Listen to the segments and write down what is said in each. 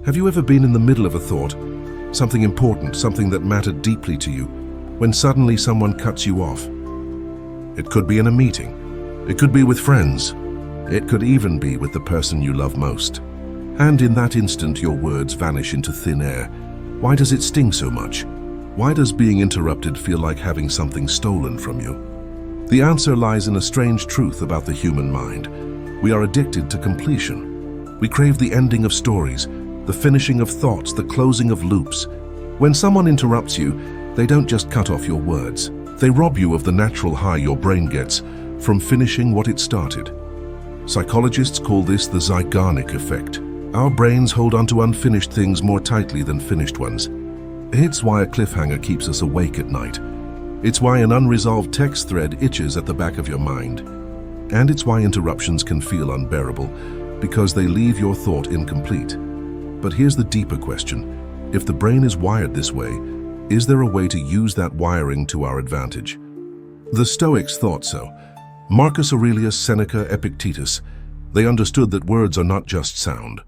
Have you ever been in the middle of a thought, something important, something that mattered deeply to you, when suddenly someone cuts you off? It could be in a meeting. It could be with friends. It could even be with the person you love most. And in that instant, your words vanish into thin air. Why does it sting so much? Why does being interrupted feel like having something stolen from you? The answer lies in a strange truth about the human mind. We are addicted to completion. We crave the ending of stories, the finishing of thoughts, the closing of loops. When someone interrupts you, they don't just cut off your words. They rob you of the natural high your brain gets from finishing what it started. Psychologists call this the Zeigarnik effect. Our brains hold onto unfinished things more tightly than finished ones. It's why a cliffhanger keeps us awake at night. It's why an unresolved text thread itches at the back of your mind. And it's why interruptions can feel unbearable, because they leave your thought incomplete. But here's the deeper question. If the brain is wired this way, is there a way to use that wiring to our advantage? The Stoics thought so. Marcus Aurelius, Seneca, Epictetus, they understood that words are not just sound.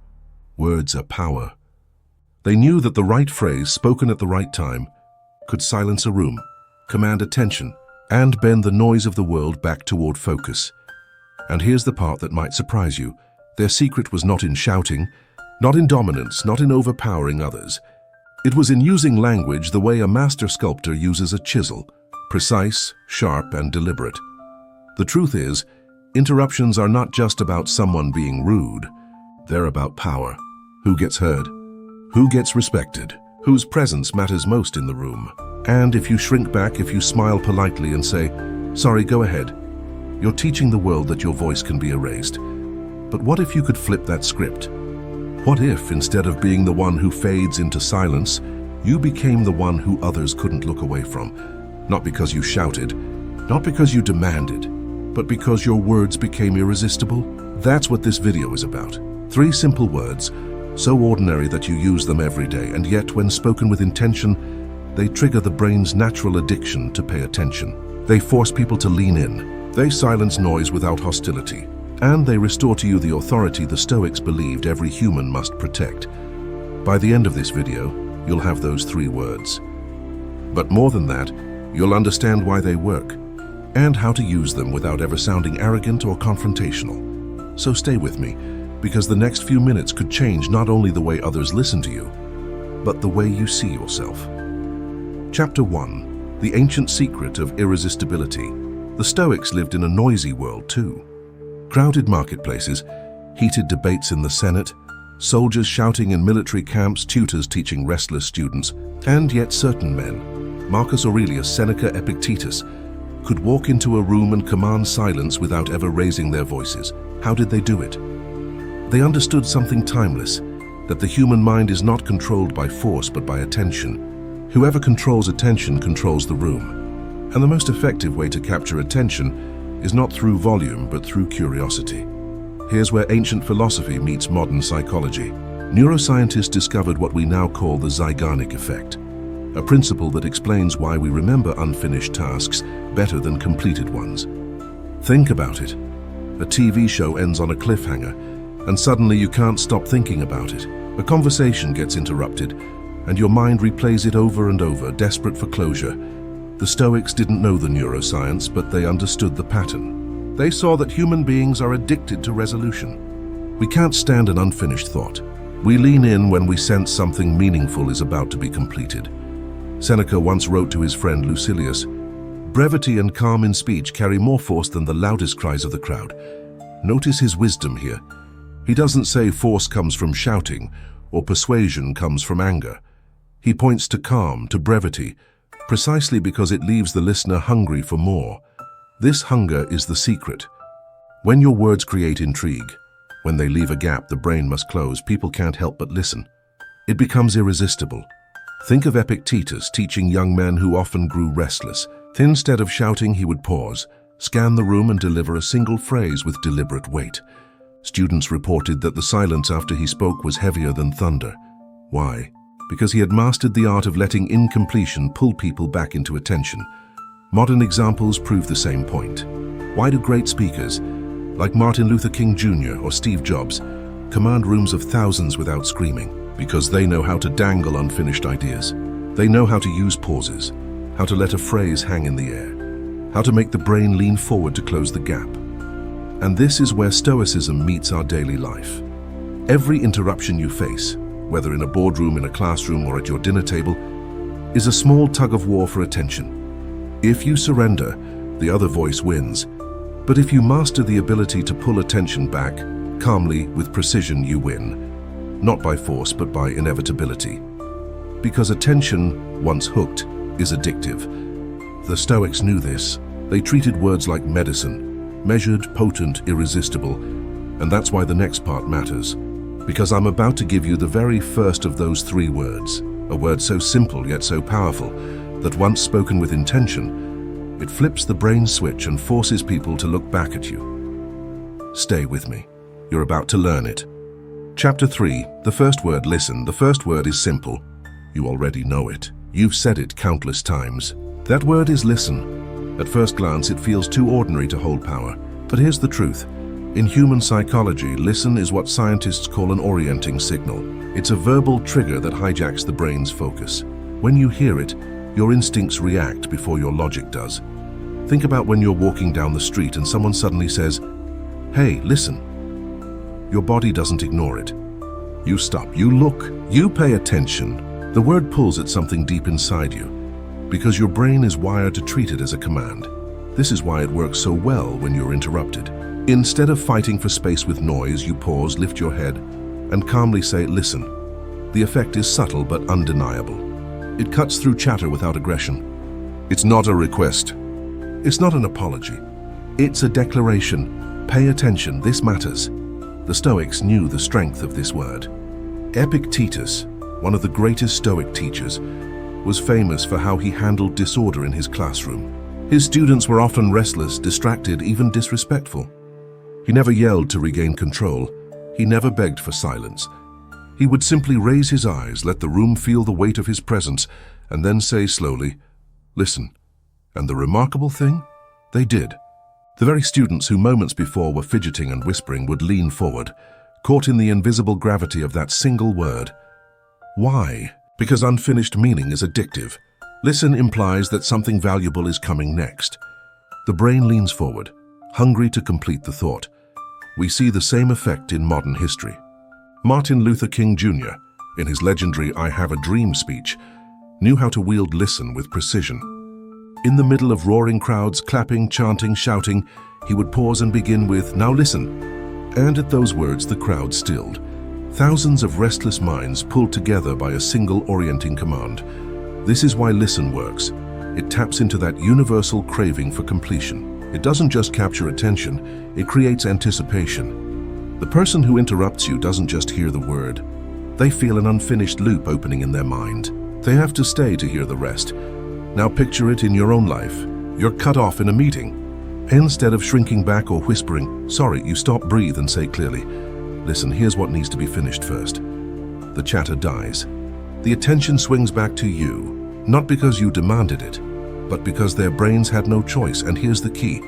Words are power. They knew that the right phrase, spoken at the right time, could silence a room, command attention, and bend the noise of the world back toward focus. And here's the part that might surprise you. Their secret was not in shouting, not in dominance, not in overpowering others. It was in using language the way a master sculptor uses a chisel, precise, sharp, and deliberate. The truth is, interruptions are not just about someone being rude. They're about power. Who gets heard? Who gets respected? Whose presence matters most in the room? And if you shrink back, if you smile politely and say, "Sorry, go ahead," you're teaching the world that your voice can be erased. But what if you could flip that script? What if, instead of being the one who fades into silence, you became the one who others couldn't look away from? Not because you shouted, not because you demanded, but because your words became irresistible? That's what this video is about. 3 simple words, so ordinary that you use them every day, and yet when spoken with intention, they trigger the brain's natural addiction to pay attention. They force people to lean in. They silence noise without hostility. And they restore to you the authority the Stoics believed every human must protect. By the end of this video, you'll have those 3 words. But more than that, you'll understand why they work, and how to use them without ever sounding arrogant or confrontational. So stay with me, because the next few minutes could change not only the way others listen to you, but the way you see yourself. Chapter 1. The Ancient Secret of Irresistibility. The Stoics lived in a noisy world too. Crowded marketplaces, heated debates in the Senate, soldiers shouting in military camps, tutors teaching restless students, and yet certain men, Marcus Aurelius, Seneca, Epictetus, could walk into a room and command silence without ever raising their voices. How did they do it? They understood something timeless, that the human mind is not controlled by force but by attention. Whoever controls attention controls the room. And the most effective way to capture attention is not through volume, but through curiosity. Here's where ancient philosophy meets modern psychology. Neuroscientists discovered what we now call the Zeigarnik effect, a principle that explains why we remember unfinished tasks better than completed ones. Think about it. A TV show ends on a cliffhanger, and suddenly you can't stop thinking about it. A conversation gets interrupted, and your mind replays it over and over, desperate for closure. The Stoics didn't know the neuroscience, but they understood the pattern. They saw that human beings are addicted to resolution. We can't stand an unfinished thought. We lean in when we sense something meaningful is about to be completed. Seneca once wrote to his friend Lucilius, "Brevity and calm in speech carry more force than the loudest cries of the crowd." Notice his wisdom here. He doesn't say force comes from shouting or persuasion comes from anger. He points to calm, to brevity, precisely because it leaves the listener hungry for more. This hunger is the secret. When your words create intrigue, when they leave a gap the brain must close, people can't help but listen. It becomes irresistible. Think of Epictetus teaching young men who often grew restless. Instead of shouting, he would pause, scan the room and deliver a single phrase with deliberate weight. Students reported that the silence after he spoke was heavier than thunder. Why? Because he had mastered the art of letting incompletion pull people back into attention. Modern examples prove the same point. Why do great speakers, like Martin Luther King Jr. or Steve Jobs, command rooms of thousands without screaming? because they know how to dangle unfinished ideas. They know how to use pauses, how to let a phrase hang in the air, how to make the brain lean forward to close the gap. And this is where Stoicism meets our daily life. Every interruption you face, whether in a boardroom, in a classroom, or at your dinner table, is a small tug of war for attention. If you surrender, the other voice wins. But if you master the ability to pull attention back, calmly, with precision, you win. Not by force, but by inevitability. Because attention, once hooked, is addictive. The Stoics knew this. They treated words like medicine, measured, potent, irresistible. And that's why the next part matters. Because I'm about to give you the very first of those three words, a word so simple yet so powerful that once spoken with intention, it flips the brain switch and forces people to look back at you. Stay with me. You're about to learn it. Chapter 3, the first word, listen. The first word is simple. You already know it. You've said it countless times. That word is listen. At first glance, it feels too ordinary to hold power. But here's the truth. In human psychology, listen is what scientists call an orienting signal. It's a verbal trigger that hijacks the brain's focus. When you hear it, your instincts react before your logic does. Think about when you're walking down the street and someone suddenly says, "Hey, listen." Your body doesn't ignore it. You stop, you look, you pay attention. The word pulls at something deep inside you, because your brain is wired to treat it as a command. This is why it works so well when you're interrupted. Instead of fighting for space with noise, you pause, lift your head, and calmly say, "Listen." The effect is subtle but undeniable. It cuts through chatter without aggression. It's not a request. It's not an apology. It's a declaration. Pay attention, this matters. The Stoics knew the strength of this word. Epictetus, one of the greatest Stoic teachers, was famous for how he handled disorder in his classroom. His students were often restless, distracted, even disrespectful. He never yelled to regain control. He never begged for silence. He would simply raise his eyes, let the room feel the weight of his presence, and then say slowly, "Listen." And the remarkable thing? They did. The very students who moments before were fidgeting and whispering would lean forward, caught in the invisible gravity of that single word. Why? Because unfinished meaning is addictive. Listen implies that something valuable is coming next. The brain leans forward, hungry to complete the thought. We see the same effect in modern history. Martin Luther King Jr., in his legendary "I Have a Dream" speech, knew how to wield listen with precision. In the middle of roaring crowds, clapping, chanting, shouting, he would pause and begin with, "Now listen." And at those words, the crowd stilled. Thousands of restless minds pulled together by a single orienting command. This is why listen works. It taps into that universal craving for completion. It doesn't just capture attention, it creates anticipation. The person who interrupts you doesn't just hear the word. They feel an unfinished loop opening in their mind. They have to stay to hear the rest. Now picture it in your own life. You're cut off in a meeting. Instead of shrinking back or whispering, "Sorry," you stop, breathe, and say clearly, "Listen, here's what needs to be finished first." The chatter dies. The attention swings back to you, not because you demanded it, but because their brains had no choice. And here's the key.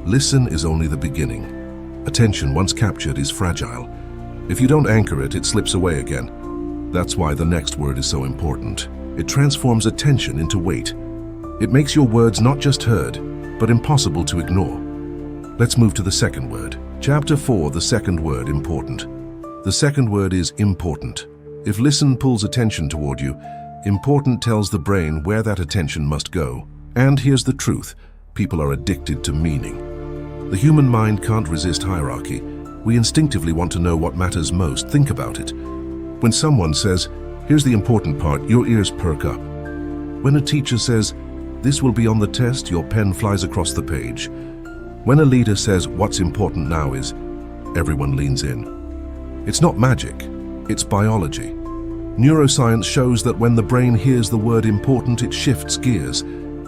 Listen is only the beginning. Attention, once captured, is fragile. If you don't anchor it, it slips away again. That's why the next word is so important. It transforms attention into weight. It makes your words not just heard, but impossible to ignore. Let's move to the second word. Chapter 4, the second word, important. The second word is important. If listen pulls attention toward you, important tells the brain where that attention must go. And here's the truth. People are addicted to meaning. The human mind can't resist hierarchy. We instinctively want to know what matters most. Think about it. When someone says, "Here's the important part," your ears perk up. When a teacher says, "This will be on the test," your pen flies across the page. When a leader says, "What's important now is," everyone leans in. It's not magic, it's biology. Neuroscience shows that when the brain hears the word important, it shifts gears.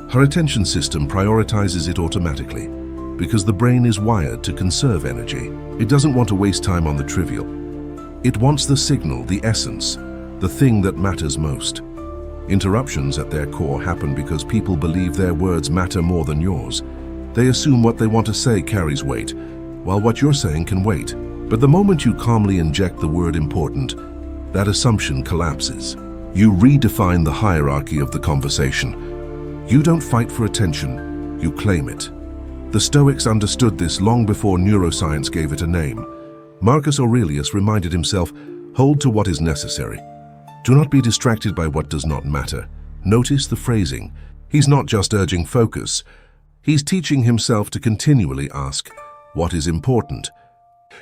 Her attention system prioritizes it automatically, because the brain is wired to conserve energy. It doesn't want to waste time on the trivial. It wants the signal, the essence, the thing that matters most. Interruptions at their core happen because people believe their words matter more than yours. They assume what they want to say carries weight, while what you're saying can wait. But the moment you calmly inject the word important, that assumption collapses. You redefine the hierarchy of the conversation. You don't fight for attention, you claim it. The Stoics understood this long before neuroscience gave it a name. Marcus Aurelius reminded himself, hold to what is necessary. Do not be distracted by what does not matter. Notice the phrasing. He's not just urging focus. He's teaching himself to continually ask, what is important?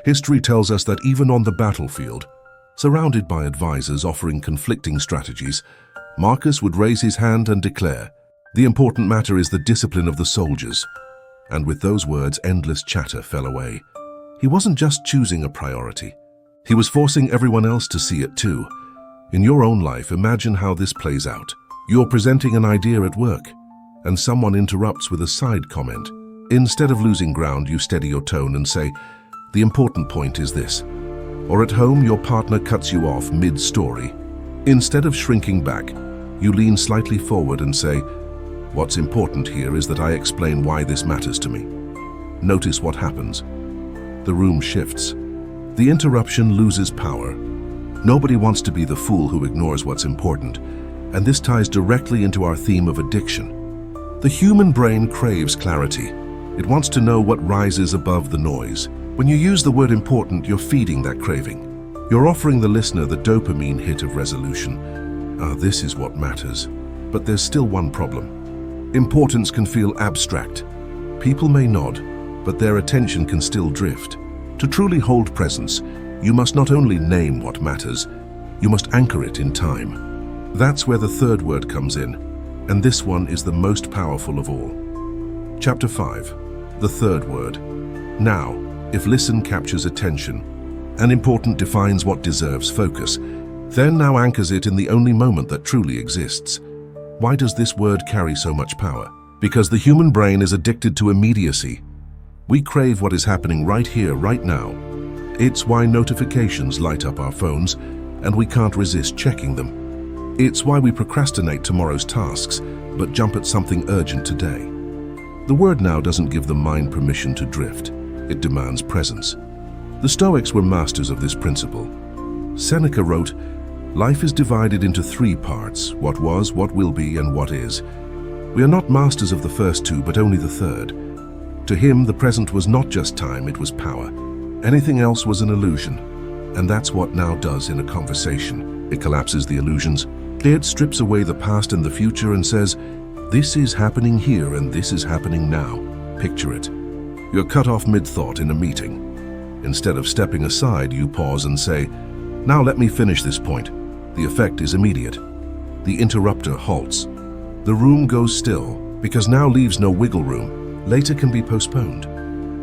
History tells us that even on the battlefield, surrounded by advisors offering conflicting strategies, Marcus would raise his hand and declare, the important matter is the discipline of the soldiers. And with those words, endless chatter fell away. He wasn't just choosing a priority. He was forcing everyone else to see it too. In your own life, imagine how this plays out. You're presenting an idea at work, and someone interrupts with a side comment. Instead of losing ground, you steady your tone and say, the important point is this. Or at home, your partner cuts you off mid-story. Instead of shrinking back, you lean slightly forward and say, what's important here is that I explain why this matters to me. Notice what happens. The room shifts. The interruption loses power. Nobody wants to be the fool who ignores what's important, and this ties directly into our theme of addiction. The human brain craves clarity. It wants to know what rises above the noise. When you use the word important, you're feeding that craving. You're offering the listener the dopamine hit of resolution. This is what matters. But there's still one problem. Importance can feel abstract. People may nod, but their attention can still drift. To truly hold presence, you must not only name what matters, you must anchor it in time. That's where the third word comes in, and this one is the most powerful of all. Chapter 5, the third word. Now, if listen captures attention, and important defines what deserves focus, then now anchors it in the only moment that truly exists. Why does this word carry so much power? Because the human brain is addicted to immediacy. We crave what is happening right here, right now. It's why notifications light up our phones, and we can't resist checking them. It's why we procrastinate tomorrow's tasks, but jump at something urgent today. The word now doesn't give the mind permission to drift. It demands presence. The Stoics were masters of this principle. Seneca wrote, life is divided into three parts, what was, what will be, and what is. We are not masters of the first two, but only the third. To him, the present was not just time, it was power. Anything else was an illusion. And that's what now does in a conversation. It collapses the illusions. It strips away the past and the future and says, this is happening here and this is happening now. Picture it. You're cut off mid-thought in a meeting. Instead of stepping aside, you pause and say, now let me finish this point. The effect is immediate. The interrupter halts. The room goes still, because now leaves no wiggle room. Later can be postponed.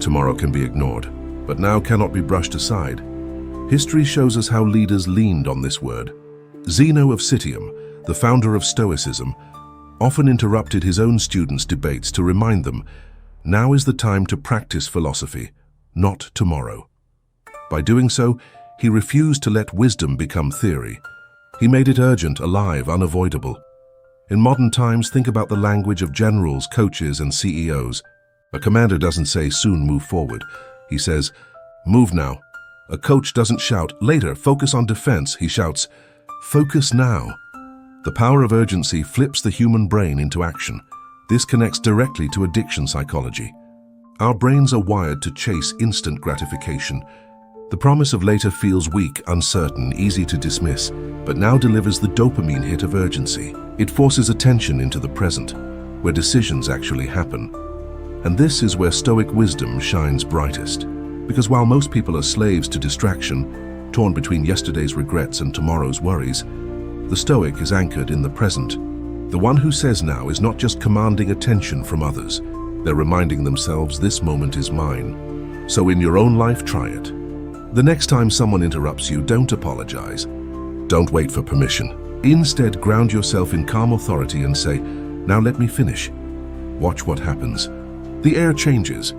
Tomorrow can be ignored, but now cannot be brushed aside. History shows us how leaders leaned on this word. Zeno of Citium, the founder of Stoicism, often interrupted his own students' debates to remind them, now is the time to practice philosophy, not tomorrow. By doing so, he refused to let wisdom become theory. He made it urgent, alive, unavoidable. In modern times, think about the language of generals, coaches, and CEOs. A commander doesn't say, soon move forward. He says, move now. A coach doesn't shout, later, focus on defense. He shouts, focus now. The power of urgency flips the human brain into action. This connects directly to addiction psychology. Our brains are wired to chase instant gratification. The promise of later feels weak, uncertain, easy to dismiss, but now delivers the dopamine hit of urgency. It forces attention into the present, where decisions actually happen. And this is where Stoic wisdom shines brightest. Because while most people are slaves to distraction, torn between yesterday's regrets and tomorrow's worries, the Stoic is anchored in the present. The one who says now is not just commanding attention from others. They're reminding themselves this moment is mine. So in your own life, try it. The next time someone interrupts you, don't apologize. Don't wait for permission. Instead, ground yourself in calm authority and say, now let me finish. Watch what happens. The air changes.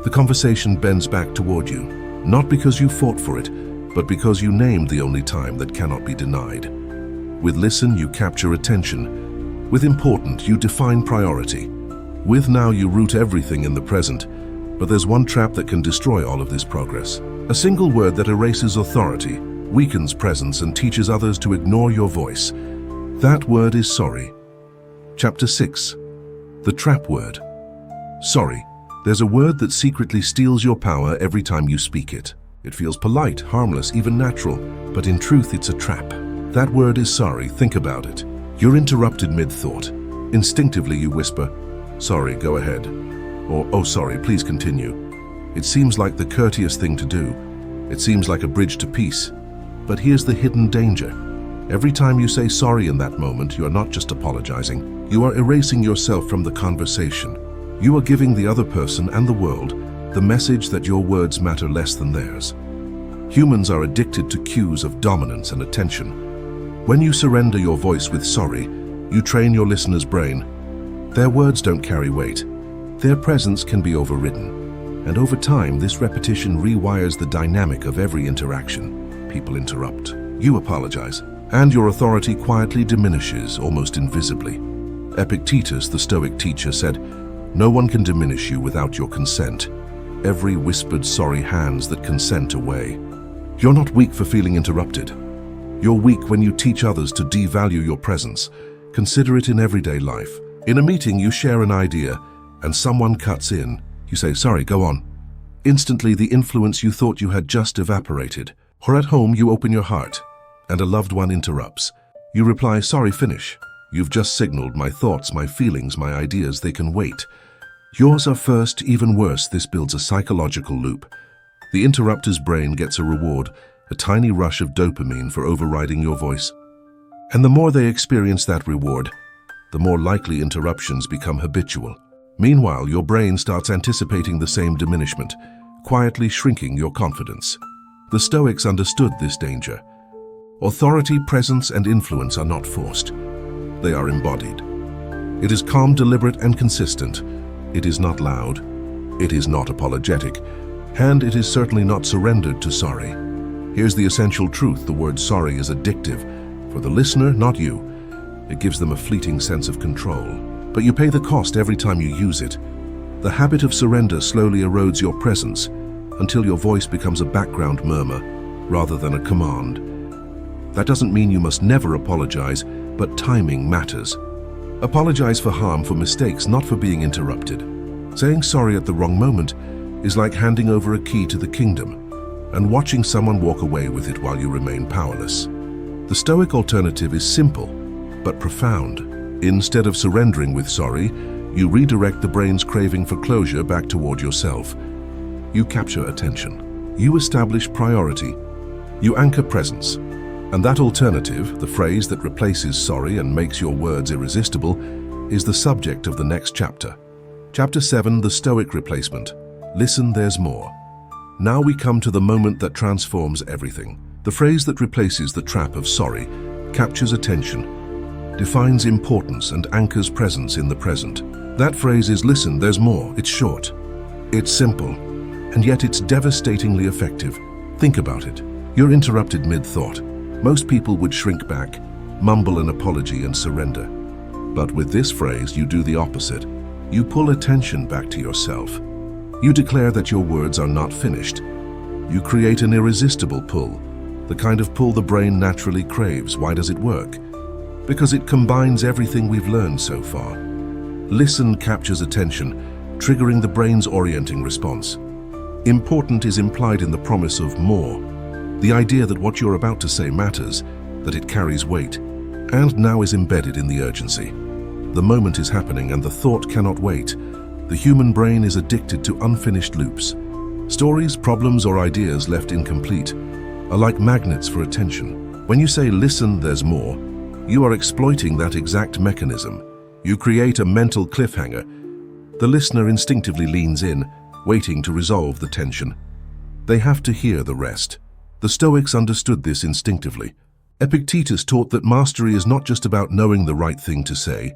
The conversation bends back toward you, not because you fought for it, but because you named the only time that cannot be denied. With listen, you capture attention. With important, you define priority. With now, you root everything in the present. But there's one trap that can destroy all of this progress. A single word that erases authority, weakens presence and teaches others to ignore your voice. That word is sorry. Chapter 6. The trap word. Sorry. There's a word that secretly steals your power every time you speak it. It feels polite, harmless, even natural, but in truth it's a trap. That word is sorry. Think about it. You're interrupted mid-thought. Instinctively you whisper, "Sorry, go ahead." Or, "Oh, sorry, please continue." It seems like the courteous thing to do. It seems like a bridge to peace. But here's the hidden danger. Every time you say sorry in that moment, you are not just apologizing. You are erasing yourself from the conversation. You are giving the other person and the world the message that your words matter less than theirs. Humans are addicted to cues of dominance and attention. When you surrender your voice with sorry, you train your listener's brain. Their words don't carry weight. Their presence can be overridden. And over time, this repetition rewires the dynamic of every interaction. People interrupt. You apologize. And your authority quietly diminishes, almost invisibly. Epictetus, the Stoic teacher, said, "No one can diminish you without your consent. Every whispered sorry hands that consent away." You're not weak for feeling interrupted. You're weak when you teach others to devalue your presence. Consider it in everyday life. In a meeting, you share an idea, and someone cuts in. You say, "Sorry, go on." Instantly, the influence you thought you had just evaporated. Or at home, you open your heart, and a loved one interrupts. You reply, "Sorry, finish. You've just signaled my thoughts, my feelings, my ideas, they can wait." Yours are first, even worse. This builds a psychological loop. The interrupter's brain gets a reward, a tiny rush of dopamine for overriding your voice. And the more they experience that reward, the more likely interruptions become habitual. Meanwhile, your brain starts anticipating the same diminishment, quietly shrinking your confidence. The Stoics understood this danger. Authority, presence, and influence are not forced. They are embodied. It is calm, deliberate, and consistent. It is not loud. It is not apologetic. And it is certainly not surrendered to sorry. Here's the essential truth. The word sorry is addictive. For the listener, not you. It gives them a fleeting sense of control. But you pay the cost every time you use it. The habit of surrender slowly erodes your presence until your voice becomes a background murmur rather than a command. That doesn't mean you must never apologize, but timing matters. Apologize for harm, for mistakes, not for being interrupted. Saying sorry at the wrong moment is like handing over a key to the kingdom and watching someone walk away with it while you remain powerless. The Stoic alternative is simple, but profound. Instead of surrendering with sorry, you redirect the brain's craving for closure back toward yourself. You capture attention. You establish priority. You anchor presence. And that alternative, the phrase that replaces sorry and makes your words irresistible, is the subject of the next chapter. Chapter 7, the Stoic replacement. Listen, there's more. Now we come to the moment that transforms everything. The phrase that replaces the trap of sorry captures attention, defines importance, and anchors presence in the present. That phrase is "listen, there's more." It's short. It's simple. And yet it's devastatingly effective. Think about it. You're interrupted mid-thought. Most people would shrink back, mumble an apology, and surrender. But with this phrase, you do the opposite. You pull attention back to yourself. You declare that your words are not finished. You create an irresistible pull, the kind of pull the brain naturally craves. Why does it work? Because it combines everything we've learned so far. Listen captures attention, triggering the brain's orienting response. Important is implied in the promise of more. The idea that what you're about to say matters, that it carries weight, and now is embedded in the urgency. The moment is happening and the thought cannot wait. The human brain is addicted to unfinished loops. Stories, problems, or ideas left incomplete are like magnets for attention. When you say "listen, there's more," you are exploiting that exact mechanism. You create a mental cliffhanger. The listener instinctively leans in, waiting to resolve the tension. They have to hear the rest. The Stoics understood this instinctively. Epictetus taught that mastery is not just about knowing the right thing to say,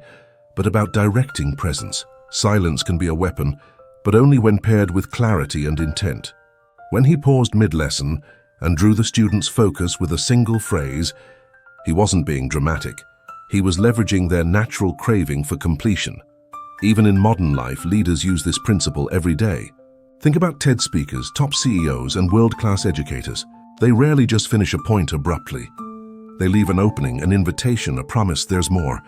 but about directing presence. Silence can be a weapon, but only when paired with clarity and intent. When he paused mid-lesson and drew the students' focus with a single phrase, he wasn't being dramatic. He was leveraging their natural craving for completion. Even in modern life, leaders use this principle every day. Think about TED speakers, top CEOs, and world-class educators. They rarely just finish a point abruptly. They leave an opening, an invitation, a promise there's more.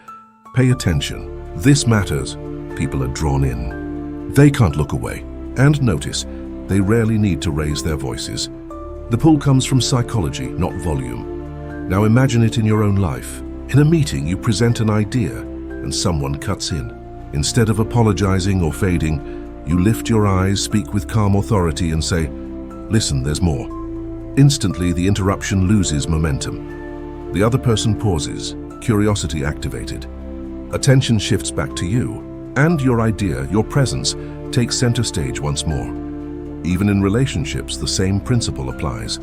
Pay attention. This matters. People are drawn in. They can't look away. And notice, they rarely need to raise their voices. The pull comes from psychology, not volume. Now imagine it in your own life. In a meeting, you present an idea, and someone cuts in. Instead of apologizing or fading, you lift your eyes, speak with calm authority, and say, "Listen, there's more." Instantly, the interruption loses momentum. The other person pauses, curiosity activated. Attention shifts back to you, and your idea, your presence, takes center stage once more. Even in relationships, the same principle applies.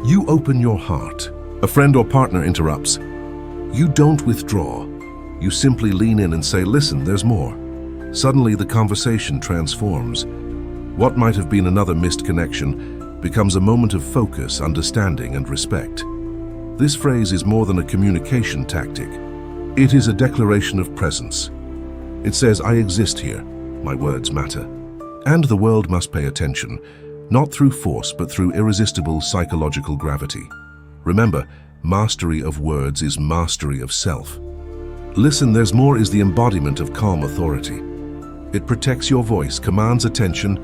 You open your heart. A friend or partner interrupts. You don't withdraw. You simply lean in and say, "Listen, there's more." Suddenly, the conversation transforms. What might have been another missed connection becomes a moment of focus, understanding, and respect. This phrase is more than a communication tactic. It is a declaration of presence. It says, "I exist here. My words matter." And the world must pay attention, not through force, but through irresistible psychological gravity. Remember, mastery of words is mastery of self. "Listen, there's more" is the embodiment of calm authority. It protects your voice, commands attention,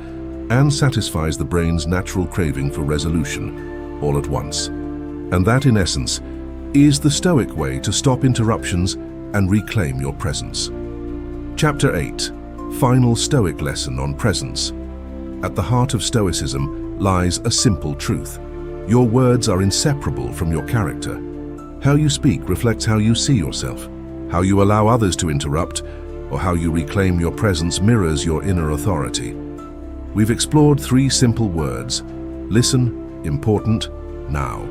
and satisfies the brain's natural craving for resolution, all at once. And that, in essence, is the Stoic way to stop interruptions and reclaim your presence. Chapter 8. Final Stoic lesson on presence. At the heart of Stoicism lies a simple truth. Your words are inseparable from your character. How you speak reflects how you see yourself. How you allow others to interrupt, or how you reclaim your presence, mirrors your inner authority. We've explored 3 simple words: listen, important, now.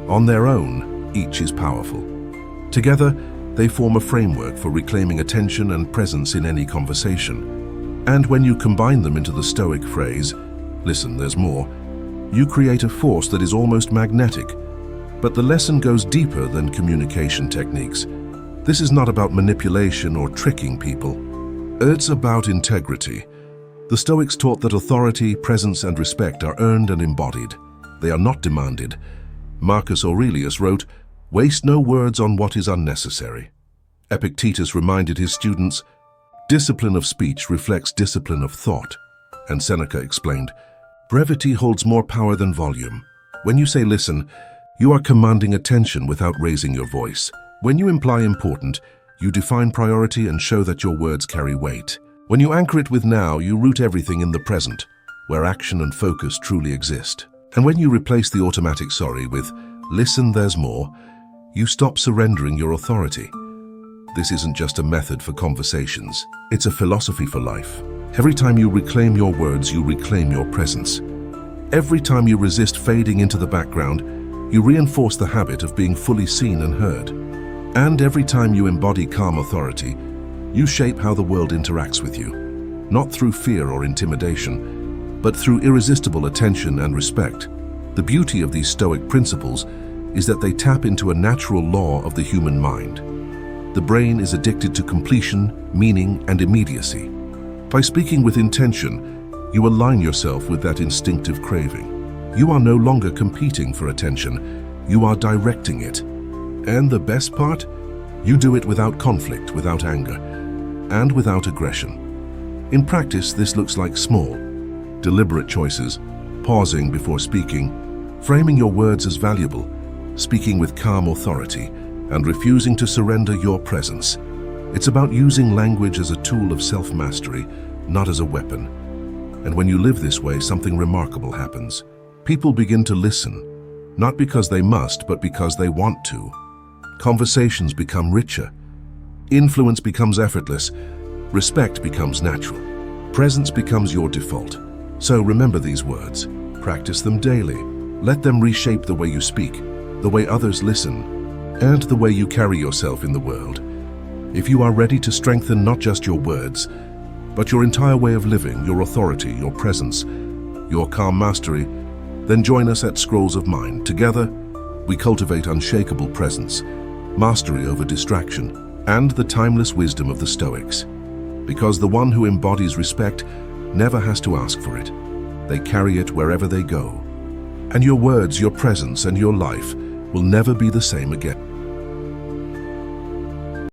On their own, each is powerful. Together, they form a framework for reclaiming attention and presence in any conversation. And when you combine them into the Stoic phrase, "Listen, there's more," you create a force that is almost magnetic. But the lesson goes deeper than communication techniques. This is not about manipulation or tricking people. It's about integrity. The Stoics taught that authority, presence, and respect are earned and embodied. They are not demanded. Marcus Aurelius wrote, "Waste no words on what is unnecessary." Epictetus reminded his students, "Discipline of speech reflects discipline of thought." And Seneca explained, "Brevity holds more power than volume." When you say "listen," you are commanding attention without raising your voice. When you imply important, you define priority and show that your words carry weight. When you anchor it with "now," you root everything in the present, where action and focus truly exist. And when you replace the automatic "sorry" with "listen, there's more," you stop surrendering your authority. This isn't just a method for conversations. It's a philosophy for life. Every time you reclaim your words, you reclaim your presence. Every time you resist fading into the background, you reinforce the habit of being fully seen and heard. And every time you embody calm authority, you shape how the world interacts with you, not through fear or intimidation, but through irresistible attention and respect. The beauty of these Stoic principles is that they tap into a natural law of the human mind. The brain is addicted to completion, meaning, and immediacy. By speaking with intention, you align yourself with that instinctive craving. You are no longer competing for attention, you are directing it. And the best part? You do it without conflict, without anger, and without aggression. In practice, this looks like small, deliberate choices, pausing before speaking, framing your words as valuable, speaking with calm authority, and refusing to surrender your presence. It's about using language as a tool of self-mastery, not as a weapon. And when you live this way, something remarkable happens. People begin to listen, not because they must, but because they want to. Conversations become richer. Influence becomes effortless. Respect becomes natural. Presence becomes your default. So remember these words. Practice them daily. Let them reshape the way you speak, the way others listen, and the way you carry yourself in the world. If you are ready to strengthen not just your words, but your entire way of living, your authority, your presence, your calm mastery, then join us at Scrolls of Mind. Together, we cultivate unshakable presence, mastery over distraction, and the timeless wisdom of the Stoics. Because the one who embodies respect never has to ask for it. They carry it wherever they go. And your words, your presence, and your life will never be the same again.